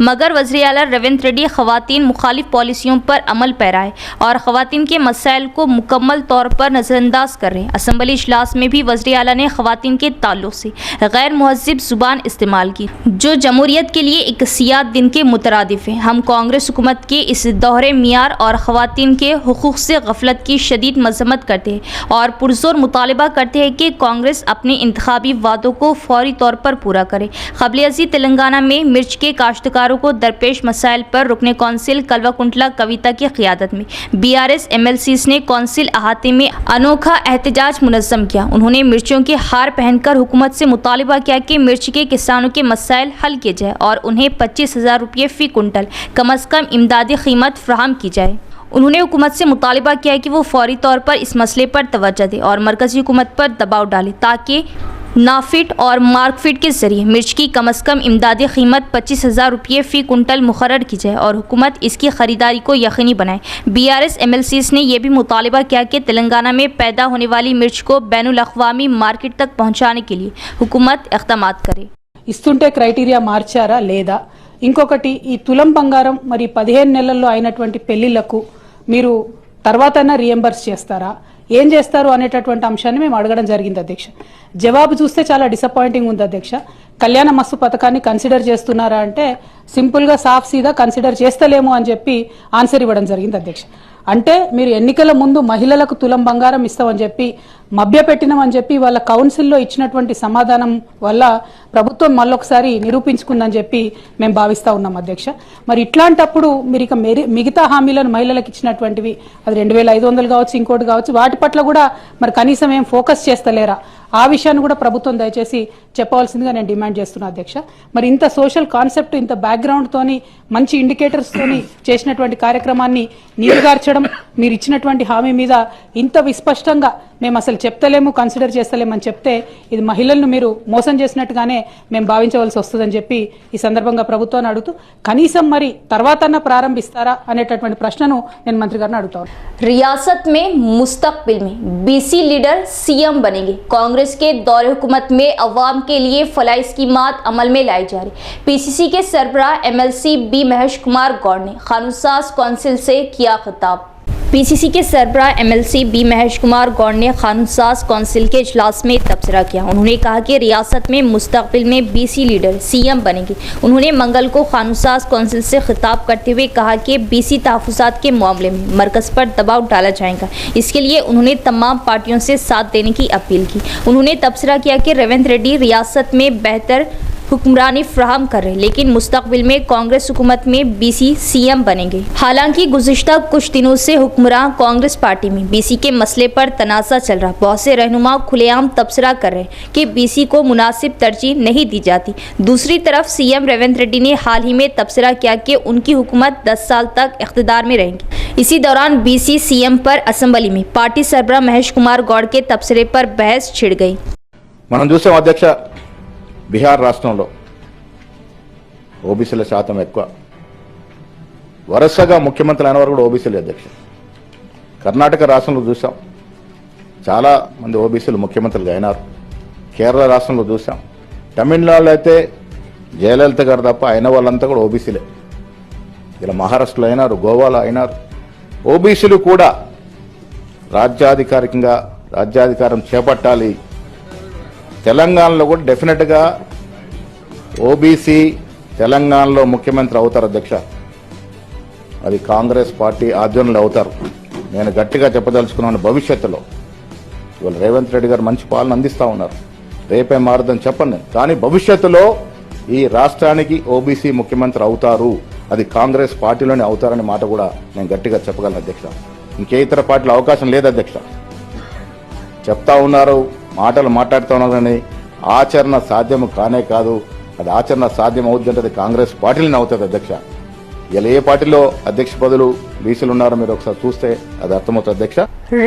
मगर वज़ीर आला रेवंत रेड्डी खवातीन मुखालिफ पॉलिसियों पर अमल पैराए और खवातीन के मसाइल को मुकम्मल तौर पर नज़रअंदाज कर रहे हैं। असम्बली इजलास में भी वज़ीर आला ने खवातीन के ताल्लुक से गैर मुहज़्ज़िब ज़ुबान इस्तेमाल की, जो जमहूरियत के लिए एक सियात दिन के मुतरादिफ है। हम कांग्रेस हुकूमत के इस दोहरे मियार और खवातीन के हुकूक से गफलत की शदीद मजम्मत करते हैं और पुरजोर मुतालबा करते हैं कि कांग्रेस अपने इंतखाबी वादों को फौरी तौर पर पूरा करे। क़ब्ल अज़ीं तेलंगाना में मिर्च के काश्तकारों को दरपेश मसाइल पर रुकने कौंसिल कल्वाकुंटला कविता की क़ियादत में BRS MLCs ने कौंसिल अहाते में अनोखा एहतजाज मुनज़्ज़म किया। उन्होंने मिर्चों के हार पहनकर हुकूमत से मुतालबा किया कि मिर्च के किसानों के मसाइल हल किए जाए और उन्हें 25,000 रुपये फ़ी कुंटल कम अज़ कम इमदादी कीमत फराहम की जाए। उन्होंने हुकूमत से मुतालबा किया कि वो फौरी तौर पर इस मसले पर तवज्जो दे और मरकज़ी हुकूमत पर दबाव डाले ताकि नाफिट और मार्कफिट के जरिए मिर्च की कम अज़ कम इमदादी कीमत 25,000 रुपये फ़ी कुंटल मुकर्रर की जाए और हुकूमत इसकी ख़रीदारी को यकीनी बनाए। BRS MLCs ने यह भी मुतालबा किया कि तेलंगाना में पैदा होने वाली मिर्च को बैनुल अक़वामी मार्केट तक पहुँचाने के लिए हुकूमत इक़दामात करे। ఇస్తుంటే క్రైటీరియా మార్చారా లేదా? ఇంకొకటి, ఈ తులం బంగారం మరి 15 నెలల్లో అయినటువంటి పెళ్లిళ్లకు మీరు తర్వాతైనా రీఎంబర్స్ చేస్తారా, ఏం చేస్తారు అనేటటువంటి అంశాన్ని మేము అడగడం జరిగింది అధ్యక్ష. జవాబు చూస్తే చాలా డిసప్పాయింటింగ్ ఉంది అధ్యక్ష. కళ్యాణ మస్తు పథకాన్ని కన్సిడర్ చేస్తున్నారా అంటే సింపుల్గా సాఫ్ సీదా కన్సిడర్ చేస్తలేము అని చెప్పి ఆన్సర్ ఇవ్వడం జరిగింది అధ్యక్ష. అంటే మీరు ఎన్నికల ముందు మహిళలకు తులం బంగారం ఇస్తామని చెప్పి మభ్యపెట్టినామని చెప్పి వాళ్ళ కౌన్సిల్లో ఇచ్చినటువంటి సమాధానం వల్ల ప్రభుత్వం మళ్ళొకసారి నిరూపించుకుందని చెప్పి మేము భావిస్తూ ఉన్నాం అధ్యక్ష. మరి ఇట్లాంటప్పుడు మీరు ఇక మిగతా హామీలను మహిళలకు ఇచ్చినటువంటివి అది 2,500 కావచ్చు, ఇంకోటి కావచ్చు, వాటి పట్ల కూడా మరి కనీసం ఏం ఫోకస్ చేస్తలేరా? ఆ విషయాన్ని కూడా ప్రభుత్వం దయచేసి చెప్పవలసిందిగా నేను డిమాండ్ చేస్తున్నా అధ్యక్ష. మరి ఇంత సోషల్ కాన్సెప్ట్, ఇంత బ్యాక్గ్రౌండ్ తోని, మంచి ఇండికేటర్స్ తోని చేసినటువంటి కార్యక్రమాన్ని నీరుగార్చడం, మీరు ఇచ్చినటువంటి హామీ మీద ఇంత విస్పష్టంగా మేము అసలు చెప్తలేము, కన్సిడర్ చేస్తలేమని చెప్తే ఇది మహిళలను మీరు మోసం చేసినట్టుగానే మేము భావించవలసి వస్తుందని చెప్పి ఈ సందర్భంగా ప్రభుత్వాన్ని అడుగుతూ కనీసం మరి తర్వాతన్నా ప్రారంభిస్తారా అనేటటువంటి ప్రశ్నను నేను మంత్రి గారిని అడుగుతాను. रियासत में मुस्तकबिल में BC लीडर CM बनेंगे। कांग्रेस के दौरे हुकूमत में अवाम के लिए फलाही स्कीमात अमल में लाई जा रही। PCC के सरबराह MLC B महेश कुमार गौड़ ने कानूनसाज कौंसिल से किया खिताब। PCC के सरबराह MLC B महेश कुमार गौड़ ने कानूनसाज कौंसिल के इजलास में तबसरा किया। उन्होंने कहा कि रियासत में मुस्तकबिल में BC लीडर CM बनेंगे। उन्होंने मंगल को कानूनसाज कौंसिल से खिताब करते हुए कहा कि BC तहफ़्फ़ुज़ात के मामले में मरकज़ पर दबाव डाला जाएगा। इसके लिए उन्होंने तमाम पार्टियों से साथ देने की अपील की। उन्होंने तबसरा किया कि रेवंत रेड्डी रियासत में बेहतर हुक्मरानी फ्राहम कर रहे, लेकिन मुस्तकबिल में कांग्रेस हुकूमत में BC CM बनेंगे। हालांकि गुज़िश्ता कुछ दिनों से हुक्मरान कांग्रेस पार्टी में BC के मसले पर तनाज़ा चल रहा। बहुत से रहनुमा खुलेआम तबसरा कर रहे हैं कि BC को मुनासिब तरजीह नहीं दी जाती। दूसरी तरफ CM रेवंत रेड्डी ने हाल ही में तबसरा किया कि उनकी हुकूमत 10 साल तक इख्तिदार में रहेंगी। इसी दौरान BC CM पर असम्बली में पार्टी सरबराह महेश कुमार गौड़ के तबसरे पर बहस छिड़ गई। మనం చూసాం అధ్యక్ష, బీహార్ రాష్ట్రంలో ఓబీసీల శాతం ఎక్కువ, వరుసగా ముఖ్యమంత్రి అయిన వారు కూడా ఓబీసీలు అధ్యక్ష. కర్ణాటక రాష్ట్రంలో చూసాం, చాలా మంది ఓబీసీలు ముఖ్యమంత్రులుగా అయినారు. కేరళ రాష్ట్రంలో చూసాం, తమిళనాడులో అయితే జయలలిత గారు తప్ప అయిన వాళ్ళంతా కూడా ఓబీసీలే. ఇలా మహారాష్ట్రలో అయినారు, గోవాలో అయినారు. ఓబీసీలు కూడా రాజ్యాధికారం చేపట్టాలి. తెలంగాణలో కూడా డెఫినెట్గా ఓబీసీ తెలంగాణలో ముఖ్యమంత్రి అవుతారు అధ్యక్ష. అది కాంగ్రెస్ పార్టీ ఆధ్వర్యంలో అవుతారు. నేను గట్టిగా చెప్పదలుచుకున్నాను, భవిష్యత్తులో ఇవాళ రేవంత్ రెడ్డి గారు మంచి పాలన అందిస్తూ ఉన్నారు, రేపే మారదని చెప్పను నేను. కానీ భవిష్యత్తులో ఈ రాష్ట్రానికి ఓబీసీ ముఖ్యమంత్రి అవుతారు, అది కాంగ్రెస్ పార్టీలోనే అవుతారనే మాట కూడా నేను గట్టిగా చెప్పగలను అధ్యక్ష. ఇంకే ఇతర పార్టీలో అవకాశం లేదు అధ్యక్ష. చెప్తా ఉన్నారు, మాటలు మాట్లాడుతూ ఉన్నారు, కానీ ఆచరణ సాధ్యం కానే కాదు. అది ఆచరణ సాధ్యం అవుతుందంటే అది కాంగ్రెస్ పార్టీలోనే అవుతుంది అధ్యక్ష. ఇలా ఏ పార్టీలో అధ్యక్ష పదవులు బీసీలు ఉన్నారో మీరు ఒకసారి చూస్తే అది అర్థమవుతుంది అధ్యక్ష.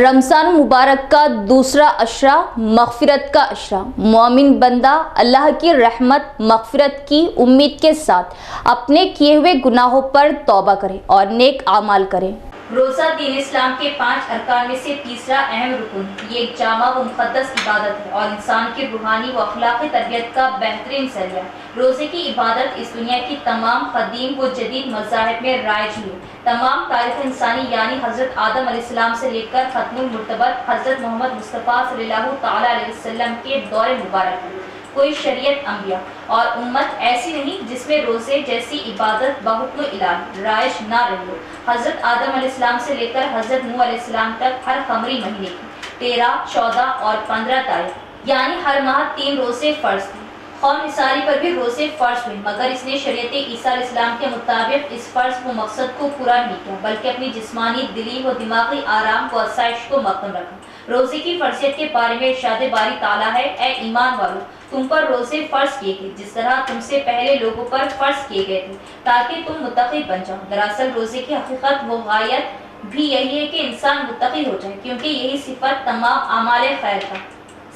रमजान मुबारक का दूसरा अशरा मगफिरत का अशरा। मोमिन बंदा अल्लाह की रहमत मगफिरत की उम्मीद के साथ अपने किए हुए गुनाहों पर तौबा करे और नेक आमाल करे। रोज़ा दीन इस्लाम के 5 अरकान में से तीसरा अहम रुकन है। ये एक जामा व मुक़द्दस इबादत है और इंसान की रूहानी व अखलाक़ी तरबियत का बेहतरीन ज़रिया है। रोज़े की इबादत इस दुनिया की तमाम क़दीम व जदीद मज़ाहिब में राइज हुई। तमाम तारीख़ इंसानी यानी हज़रत आदम अलैहिस्सलाम से लेकर ख़त्मुल मुर्तबत हज़रत मोहम्मद मुस्तफ़ा सल्लल्लाहु तआला अलैहि वसल्लम के दौर मुबारक में कोई शरीयत अंबिया और उम्मत ऐसी नहीं जिसमें रोज़े जैसी इबादत बहुक्म इलाही राइज ना रही हो। हज़रत आदम अलैहिस्सलाम से लेकर हज़रत नूह अलैहिस्सलाम तक हर क़मरी महीने की 13, 14 और 15 तारीख यानी हर माह 3 रोज़े फ़र्ज थे। कौम निसारी पर भी रोज़े फ़र्ज हुए, मगर इसने शरीयत ईसा अलैहिस्सलाम के मुताबिक इस फ़र्ज व मकसद को पूरा नहीं किया, बल्कि अपनी जिस्मानी, दिली व दिमागी आराम व आसाइश को मक़दम रखा। रोज़े की फ़र्ज़ियत के बारे में इरशाद बारी ताला है, ए ईमान वालों, तुम पर रोज़े फ़र्ज किए गए जिस तरह तुमसे पहले लोगों पर फ़र्ज किए गए थे, ताकि तुम मुत्तक़ी बन जाओ। दरअसल रोज़े की हकीकत व गायत भी यही है कि इंसान मुत्तक़ी हो जाए, क्योंकि यही सिफत तमाम आमाल खैर का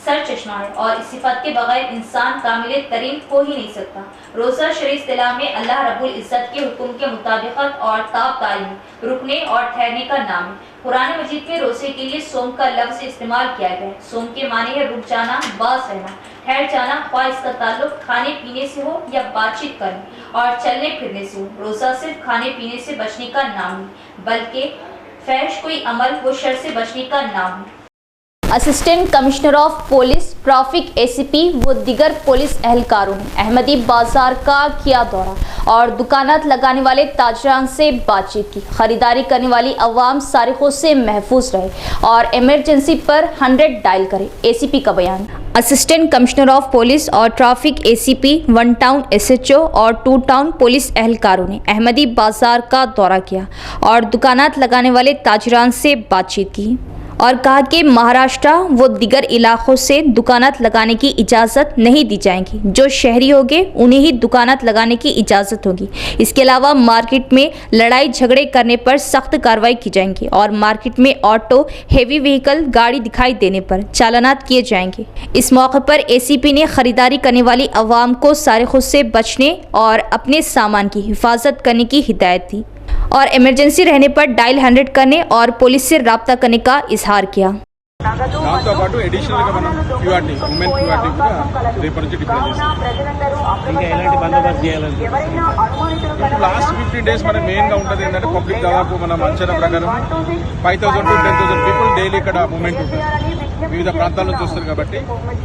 सर चश्मा है और इस सिफत के बगैर इंसान कामिल तरीन हो ही नहीं सकता। रोज़ा शरीय इस्तिलाह में अल्लाह रब्बुल इज़्ज़त के हुक्म के मुताबिकत और ताबदारी में रुकने और ठहरने का नाम है। कुरान मजीद में रोज़े के लिए सोम का लफ्ज़ इस्तेमाल किया गया है। सोम के माने है रुक जाना, बास रहना, ठहर जाना, ख्वाह इसका ताल्लुक खाने पीने से हो या बातचीत करने और चलने फिरने से हो। रोज़ा सिर्फ खाने पीने से बचने का नाम नहीं, बल्कि फैश कोई अमल व शर से बचने का नाम है। Assistant commissioner of police, traffic ACP व दीगर पुलिस एहलकारों ने अहमदी बाजार का किया दौरा और दुकानात लगाने वाले ताजरान से बातचीत की। खरीदारी करने वाली अवाम सारिखों से महफूज रहे और इमरजेंसी पर 100 डायल करे। एसीपी का बयान। असिस्टेंट कमिश्नर ऑफ पुलिस और ट्रैफिक एसीपी, 1 टाउन एसएचओ और 2 टाउन पुलिस एहलकारों ने अहमदी बाजार का दौरा किया और दुकानात लगाने वाले ताजरान से बातचीत की और कहा कि महाराष्ट्र व दीगर इलाकों से दुकानात लगाने की इजाज़त नहीं दी जाएगी। जो शहरी होंगे उन्हें ही दुकानात लगाने की इजाज़त होगी। इसके अलावा मार्केट में लड़ाई झगड़े करने पर सख्त कार्रवाई की जाएंगी और मार्केट में ऑटो, हेवी व्हीकल गाड़ी दिखाई देने पर चालानात किए जाएंगे। इस मौके पर एसीपी ने खरीदारी करने वाली अवाम को सारिखों से बचने और अपने सामान की हिफाजत करने की हिदायत दी और इमरजेंसी रहने पर डायल 100 करने और पुलिस से राब्ता करने का इजहार किया। దాంతో పాటు అడిషనల్గా మనం క్యూఆర్టీ ఉమెన్ క్యూఆర్టీ కూడా రేపటి నుంచి డిప్లాయ్ చేస్తాం. ఇంకా ఎలాంటి బందోబస్తు చేయాలని ఇప్పుడు లాస్ట్ 15 డేస్ మన మెయిన్గా ఉంటుంది ఏంటంటే పబ్లిక్ దాదాపు మన అంచనా ప్రకారం 5,000 to 10,000 పీపుల్ డైలీ ఇక్కడ మూమెంట్ ఉంటుంది. వివిధ ప్రాంతాల నుంచి వస్తారు కాబట్టి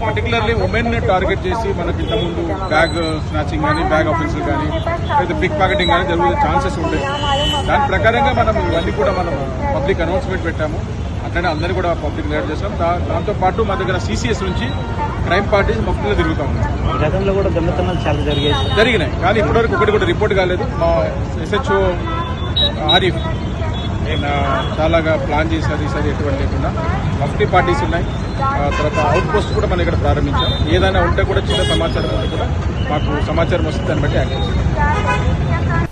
పర్టికులర్లీ ఉమెన్ టార్గెట్ చేసి మనకి ఇంతకుముందు బ్యాగ్ స్నాచింగ్ కానీ బ్యాగ్ ఆఫెన్సులు కానీ లేదా పిక్ పాకెటింగ్ కానీ జరిగే ఛాన్సెస్ ఉంటాయి. దాని ప్రకారంగా మనం ఇవన్నీ కూడా మనం పబ్లిక్ అనౌన్స్మెంట్ పెట్టాము. అట్లనే అందరినీ కూడా పబ్లిక్ అలర్ట్ చేస్తాం. దాంతోపాటు మా దగ్గర సిసిఎస్ నుంచి క్రైమ్ పార్టీస్ మొత్తంలో తిరుగుతూ ఉన్నాయి. గతంలో కూడా దొంగతనాలు చాలా జరిగినాయి కానీ ఇప్పటివరకు ఒకటి కూడా రిపోర్ట్ కాలేదు. మా ఎస్హెచ్ఓ ఆరిఫ్ చాలాగా ప్లాన్ చేశారు ఈసారి ఎటువంటి లేకుండా. మఫ్టీ పార్టీస్ ఉన్నాయి. తర్వాత అవుట్ పోస్ట్ కూడా మనం ఇక్కడ ప్రారంభించాం. ఏదైనా ఉంటే కూడా చిన్న సమాచారం ఉంటే కూడా మాకు సమాచారం వస్తుంది, దాన్ని బట్టి యాక్ట్ చేస్తాం.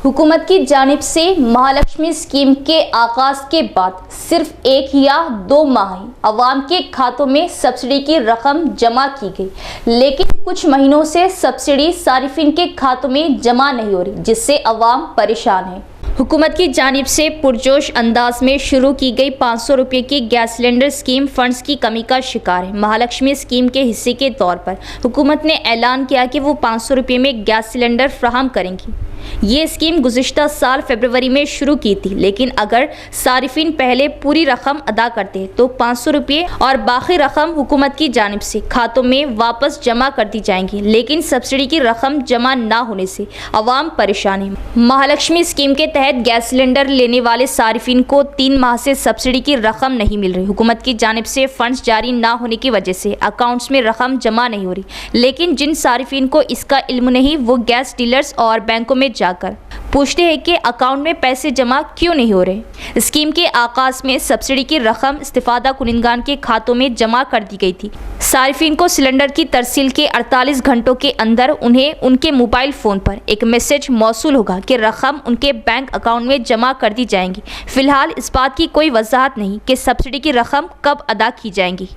हुकूमत की जानिब से महालक्ष्मी स्कीम के आगाज के बाद सिर्फ 1 या 2 माह ही अवाम के खातों में सब्सिडी की रकम जमा की गई, लेकिन कुछ महीनों से सब्सिडी सारिफिन के खातों में जमा नहीं हो रही, जिससे अवाम परेशान है। हुकूमत की जानिब से पुरजोश अंदाज में शुरू की गई 500 रुपये की गैस सिलेंडर स्कीम फंड्स की कमी का शिकार है। महालक्ष्मी स्कीम के हिस्से के तौर पर हुकूमत ने ऐलान किया कि वो 500 रुपये में गैस सिलेंडर फ्राहम करेंगी। ये स्कीम गुज़िश्ता साल फरवरी में शुरू की थी, लेकिन अगर सारिफिन पहले पूरी रकम अदा करते तो 500 रुपये और बाकी रकम हुकूमत की जानिब से खातों में वापस जमा कर दी जाएंगी, लेकिन सब्सिडी की रकम जमा ना होने से अवाम परेशान है। महालक्ष्मी स्कीम के तहत गैस सिलेंडर लेने वाले सारिफिन को 3 माह से सब्सिडी की रकम नहीं मिल रही। हुकूमत की जानिब से फंड्स जारी ना होने की वजह से अकाउंट्स में रकम जमा नहीं हो रही, लेकिन जिन सारिफिन को इसका इल्म नहीं वो गैस डीलर्स और बैंकों में जाकर पूछते हैं कि अकाउंट में पैसे जमा क्यों नहीं हो रहे। स्कीम के आगाज में सब्सिडी की रकम इस्तिफादा कुनिंदगान के खातों में जमा कर दी गई थी। सारिफिन को सिलेंडर की तरसील के 48 घंटों के अंदर उन्हें उनके मोबाइल फ़ोन पर एक मैसेज मौसूल होगा कि रकम उनके बैंक अकाउंट में जमा कर दी जाएंगी। फिलहाल इस बात की कोई वजाहत नहीं कि सब्सिडी की रकम कब अदा की जाएंगी।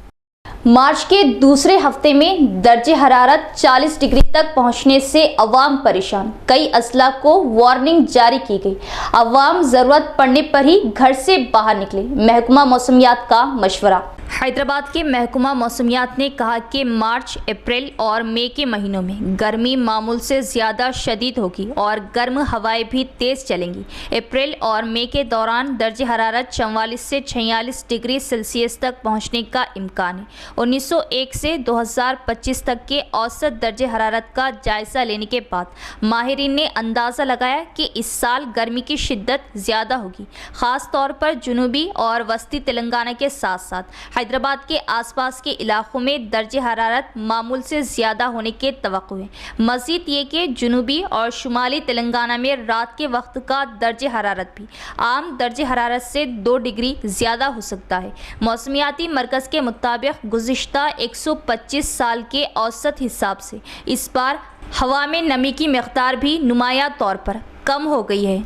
मार्च के दूसरे हफ्ते में दर्जे हरारत 40 डिग्री तक पहुंचने से अवाम परेशान। कई अजला को वार्निंग जारी की गई। अवाम जरूरत पड़ने पर ही घर से बाहर निकले। महकमा मौसमियात का मशवरा। हैदराबाद के महकमा मौसमियात ने कहा कि मार्च, अप्रैल और मई के महीनों में गर्मी मामूल से ज़्यादा शदीद होगी और गर्म हवाएं भी तेज़ चलेंगी। अप्रैल और मई के दौरान दर्जे हरारत 44 से 46 डिग्री सेल्सियस तक पहुंचने का इम्कान है। 1901 से 2025 तक के औसत दर्जे हरारत का जायज़ा लेने के बाद माहिरीन ने अंदाज़ा लगाया कि इस साल गर्मी की शिद्दत ज़्यादा होगी, ख़ास तौर पर जुनूबी और वस्ती तेलंगाना के साथ साथ हैदराबाद के आसपास के इलाकों में दर्जे हरारत मामूल से ज़्यादा होने के तवक्को है। मज़ीद ये कि जुनूबी और शुमाली तेलंगाना में रात के वक्त का दर्जे हरारत भी आम दर्जे हरारत से 2 डिग्री ज़्यादा हो सकता है। मौसमियाती मरकज़ के मुताबिक गुज़िश्ता 125 साल के औसत हिसाब से इस बार हवा में नमी की मिक़दार भी नुमाया तौर पर कम हो गई है।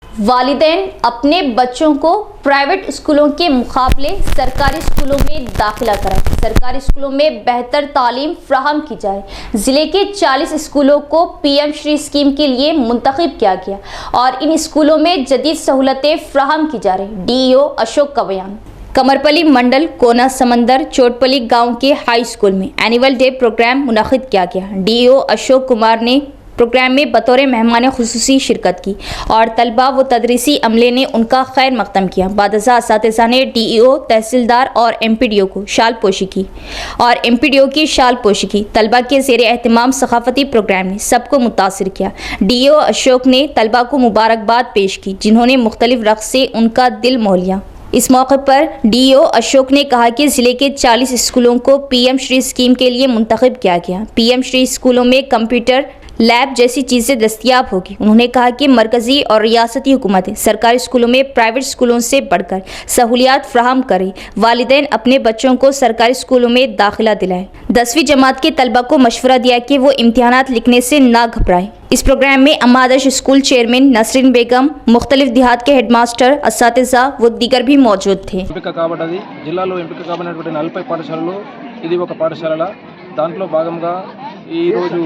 वालिदैन अपने बच्चों को प्राइवेट स्कूलों के मुकाबले सरकारी स्कूलों में दाखिला कराएं। सरकारी स्कूलों में बेहतर तालीम फ्राहम की जाए। ज़िले के 40 स्कूलों को PM श्री स्कीम के लिए मुंतखब किया गया और इन स्कूलों में जदीद सहूलतें फ्राहम की जा रही। DEO अशोक का बयान। कमरपली मंडल कोना समंदर चोटपली गांव के हाई स्कूल में एनुअल डे प्रोग्राम मुनक़िद किया गया। DEO अशोक कुमार ने प्रोग्राम में बतौर मेहमान खुसूसी शिरकत की और तलबा व तदरीसी अमले ने उनका खैर मकदम किया। बादशाह असातिज़ा ने DEO, तहसीलदार और MPDO को शाल पोशी की और MPDO की शाल पोशी की। तलबा के ज़ेर एहतमाम सकाफ़ती प्रोग्राम ने सबको मुतासिर किया। DEO अशोक ने तलबा को मुबारकबाद पेश की जिन्होंने मुख्तलिफ रक़्स से उनका दिल मोह लिया। इस मौके पर DEO अशोक ने कहा कि ज़िले के 40 स्कूलों को PM श्री स्कीम के लिए मुंतखब किया गया। PM श्री स्कूलों में कंप्यूटर लैब जैसी चीज़ें दस्तयाब होगी। उन्होंने कहा कि मरकज़ी और रियासती हुकूमतें सरकारी स्कूलों में प्राइवेट स्कूलों से बढ़कर सहूलियात फ्राहम करें। वालिदैन अपने बच्चों को सरकारी स्कूलों में दाखिला दिलाएं। 10वीं जमात के तलबा को मशवरा दिया कि वो इम्तिहानात लिखने से ना घबराएं। इस प्रोग्राम में अमादश स्कूल चेयरमैन नसरीन बेगम, मुख्तलिफ देहात के हेडमास्टर, असातिज़ा व दीगर भी मौजूद थे। ఎంపిక కాబడ్డది జిల్లాలో ఎంపిక కాబడినటువంటి 40 పాఠశాలలో ఇది ఒక పాఠశాల। దాంట్లో భాగంగా ఈరోజు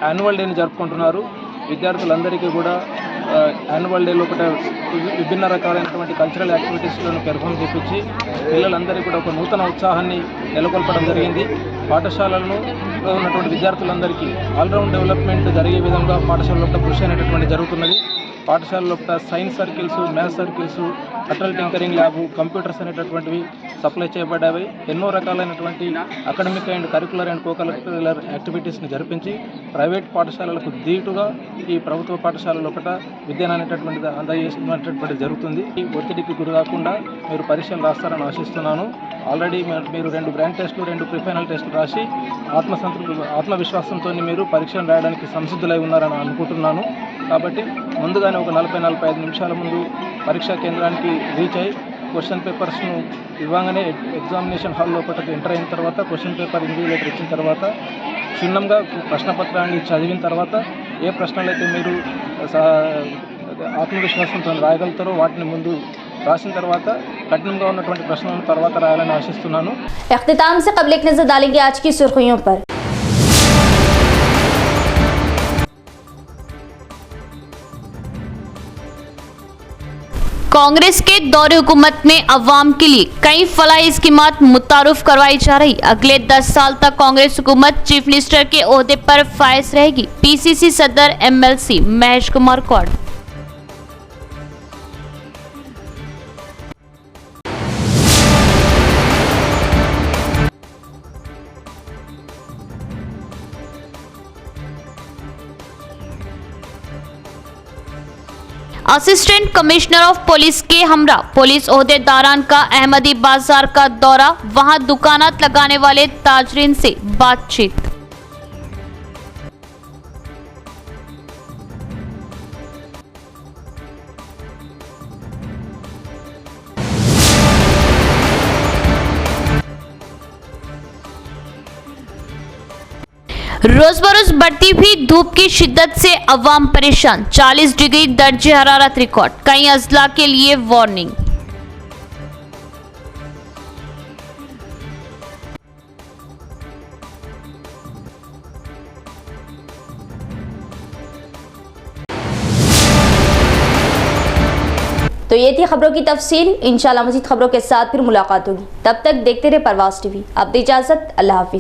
యాన్యువల్ డేని జరుపుకుంటున్నారు। విద్యార్థులందరికీ కూడా యాన్యువల్ డే లోపల విభిన్న రకాలైనటువంటి కల్చరల్ యాక్టివిటీస్లను పెర్ఫామ్ చేపించి పిల్లలందరికీ కూడా ఒక నూతన ఉత్సాహాన్ని నెలకొల్పడం జరిగింది। పాఠశాలలను ఉన్నటువంటి విద్యార్థులందరికీ ఆల్రౌండ్ డెవలప్మెంట్ జరిగే విధంగా పాఠశాల లోపల కృషి అనేటటువంటి జరుగుతున్నది। పాఠశాల లోపల science circles, maths circles, Atal tinkering lab, computers అనేటటువంటివి సప్లై చేయబడ్డాయి। ఎన్నో రకాలైనటువంటి academic and curricular and cocurricular యాక్టివిటీస్ని జరిపించి ప్రైవేట్ పాఠశాలలకు దీటుగా ఈ ప్రభుత్వ పాఠశాల లోపల విద్యను అనేటటువంటిది అందజేసినటువంటిది జరుగుతుంది। ఈ ఒత్తిడికి గురి కాకుండా మీరు పరీక్షలు రాస్తారని ఆశిస్తున్నాను। ఆల్రెడీ మీరు 2 గ్రాండ్ టెస్టులు, 2 ప్రీఫైనల్ టెస్టులు రాసి ఆత్మవిశ్వాసంతో మీరు పరీక్షలు రాయడానికి సంసిద్ధులై ఉన్నారని అనుకుంటున్నాను। కాబట్టి ముందుగానే ఒక 40-45 నిమిషాల ముందు పరీక్షా కేంద్రానికి రీచ్ అయ్యి క్వశ్చన్ పేపర్స్ను ఇవ్వగానే ఎగ్జామినేషన్ హాల్ లోపలికి ఎంటర్ అయిన తర్వాత క్వశ్చన్ పేపర్ ఇన్విజిలేటర్ ఇచ్చిన తర్వాత క్షుణ్ణంగా ప్రశ్నపత్రాన్ని చదివిన తర్వాత ఏ ప్రశ్నలు అయితే మీరు ఆత్మవిశ్వాసంతో రాయగలుగుతారో వాటిని ముందు రాసిన తర్వాత కఠినంగా ఉన్నటువంటి ప్రశ్నలను తర్వాత రాయాలని ఆశిస్తున్నాను। इख्तिताम से क़ब्ल एक नज़र डालेंगे आज की सुर्खियों पर। कांग्रेस के दौरे हुकूमत में अवाम के लिए कई फलाही स्कीमात मुतारुफ करवाई जा रही। अगले 10 साल तक कांग्रेस हुकूमत चीफ मिनिस्टर के ओहदे पर फायज रहेगी। PCC सदर MLC Mahesh Kumar Goud. Assistant commissioner of police के हमरा पुलिस ओहदेदारान का अहमदी बाजार का दौरा, वहां दुकानात लगाने वाले ताजरीन से बातचीत। रोज बरोज बढ़ती हुई धूप की शिद्दत से अवाम परेशान। 40 डिग्री दर्जे हरारत रिकॉर्ड, कई अजला के लिए वार्निंग। तो ये थी खबरों की तफसील। इंशाल्लाह मज़ीद खबरों के साथ फिर मुलाकात होगी। तब तक देखते रहे परवाज़ टीवी। अब दी इजाज़त, अल्लाह हाफिज़।